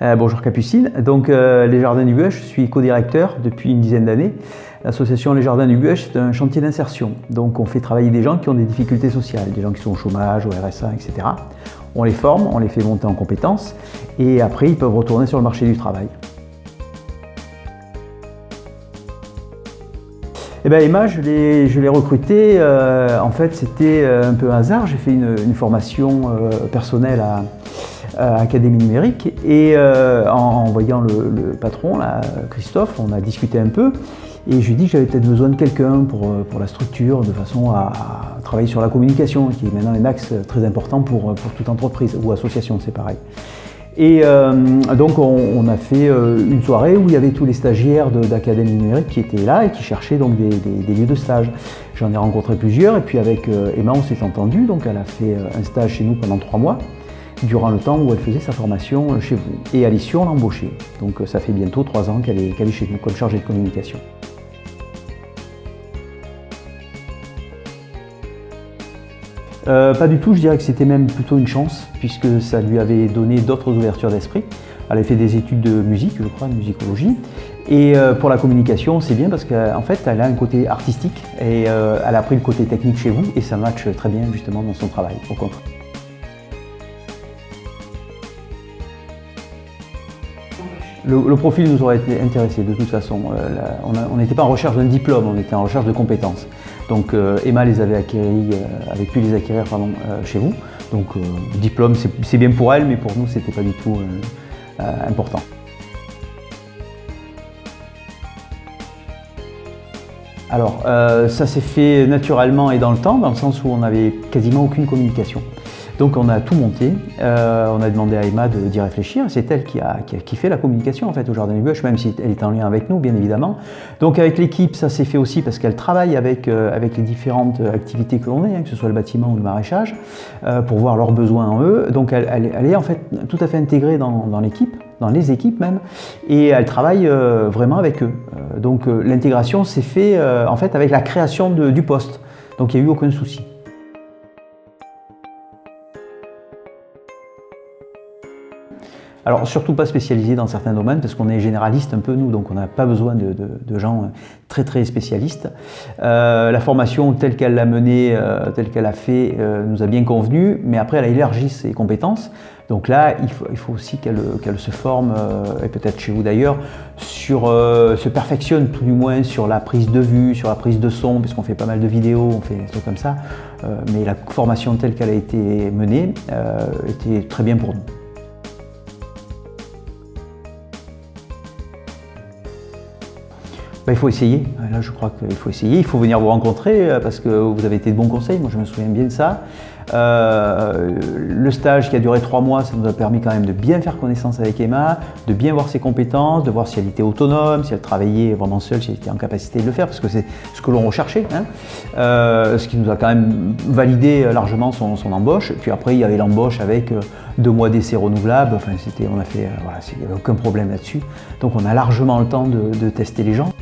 Bonjour Capucine. Donc les Jardins du Buech, je suis co-directeur depuis une dizaine d'années. L'association Les Jardins du Buech, c'est un chantier d'insertion. Donc on fait travailler des gens qui ont des difficultés sociales, des gens qui sont au chômage, au RSA, etc. On les forme, on les fait monter en compétences et après ils peuvent retourner sur le marché du travail. Eh bien, Emma, je l'ai recruté, en fait c'était un peu un hasard. J'ai fait une formation personnelle à Académie Numérique et en voyant le patron, là, Christophe, on a discuté un peu et je lui ai dit que j'avais peut-être besoin de quelqu'un pour la structure, de façon à travailler sur la communication, qui est maintenant un axe très important pour toute entreprise ou association, c'est pareil. Et donc on a fait une soirée où il y avait tous les stagiaires d'Académie Numérique qui étaient là et qui cherchaient donc des lieux de stage. J'en ai rencontré plusieurs et puis avec Emma on s'est entendu, donc elle a fait un stage chez nous pendant 3 mois, durant le temps où elle faisait sa formation chez vous. Et à l'issue on l'a embauchée, donc ça fait bientôt 3 ans qu'elle est chez nous comme chargée de communication. Pas du tout, je dirais que c'était même plutôt une chance, puisque ça lui avait donné d'autres ouvertures d'esprit. Elle a fait des études de musique, je crois, de musicologie. Et pour la communication, c'est bien parce qu'en fait, elle a un côté artistique et elle a pris le côté technique chez vous et ça matche très bien justement dans son travail, au contraire. Le profil nous aurait été intéressé de toute façon. On n'était pas en recherche d'un diplôme, on était en recherche de compétences. Donc Emma les avait avait pu les acquérir chez vous. Donc diplôme c'est bien pour elle, mais pour nous c'était pas du tout important. Alors ça s'est fait naturellement et dans le temps, dans le sens où on n'avait quasiment aucune communication. Donc on a tout monté, on a demandé à Emma d'y réfléchir, c'est elle qui fait la communication en fait au Jardin du Buech, même si elle est en lien avec nous bien évidemment. Donc avec l'équipe ça s'est fait aussi parce qu'elle travaille avec les différentes activités que l'on est, que ce soit le bâtiment ou le maraîchage, pour voir leurs besoins en eux. Donc elle est en fait tout à fait intégrée dans l'équipe, dans les équipes même, et elle travaille vraiment avec eux. Donc l'intégration s'est fait en fait avec la création du poste, donc il n'y a eu aucun souci. Alors surtout pas spécialisé dans certains domaines parce qu'on est généraliste un peu nous, donc on n'a pas besoin de gens très spécialistes. La formation telle qu'elle l'a menée, telle qu'elle a fait, nous a bien convenu, mais après elle a élargi ses compétences. Donc là il faut aussi qu'elle se forme, et peut-être chez vous d'ailleurs, se perfectionne tout du moins sur la prise de vue, sur la prise de son, puisqu'on fait pas mal de vidéos, on fait des trucs comme ça. Mais la formation telle qu'elle a été menée était très bien pour nous. Il faut essayer, là je crois qu'il faut essayer, il faut venir vous rencontrer parce que vous avez été de bons conseils, moi je me souviens bien de ça. Le stage qui a duré 3 mois, ça nous a permis quand même de bien faire connaissance avec Emma, de bien voir ses compétences, de voir si elle était autonome, si elle travaillait vraiment seule, si elle était en capacité de le faire, parce que c'est ce que l'on recherchait, hein. Ce qui nous a quand même validé largement son embauche. Puis après il y avait l'embauche avec 2 mois d'essai renouvelable, enfin, il n'y avait aucun problème là-dessus. Donc on a largement le temps de tester les gens.